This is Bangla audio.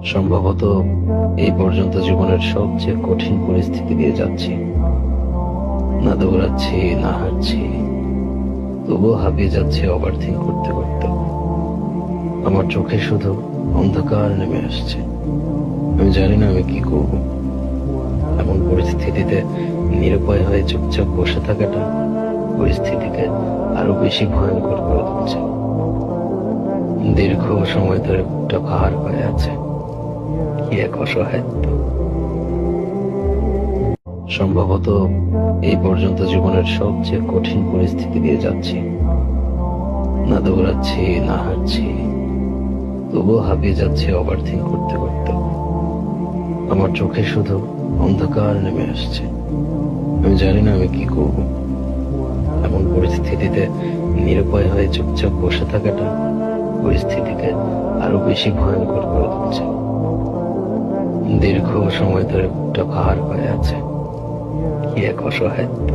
সম্ভবত এই পর্যন্ত জীবনের সবচেয়ে কঠিন পরিস্থিতি দিয়ে যাচ্ছি। না দৌড়াচ্ছি, না হাঁটছি, তবুও হাঁপিয়ে যাচ্ছে ওভারথিংক করতে করতে। আমার চোখে শুধু অন্ধকার নেমে আসছে। আমি জানি না আমি কি করব। এমন পরিস্থিতিতে নিরুপায় হয়ে চুপচাপ বসে থাকাটা পরিস্থিতিকে আরো বেশি ভয়ঙ্কর করে তুলছে। দীর্ঘ সময় ধরে বুকটা ভার হয়ে আছে। কি এক অসহায়ত্ব। সম্ভবত এই পর্যন্ত জীবনের সবচেয়ে কঠিন পরিস্থিতি দিয়ে যাচ্ছি। না দৌড়াচ্ছি, না হাঁটছি, তবুও হাঁপিয়ে যাচ্ছে ওভারথিংক করতে করতে। আমার চোখে শুধু অন্ধকার নেমে আসছে। আমি জানি না আমি কি করব। এমন পরিস্থিতিতে নিরুপায় হয়ে চুপচাপ বসে থাকাটা পরিস্থিতিকে আরো বেশি ভয়ঙ্কর করে তুলছে। দীর্ঘ সময় ধরে বুকটা ভার হয়ে আছে। কি এক অসহায়ত্ব।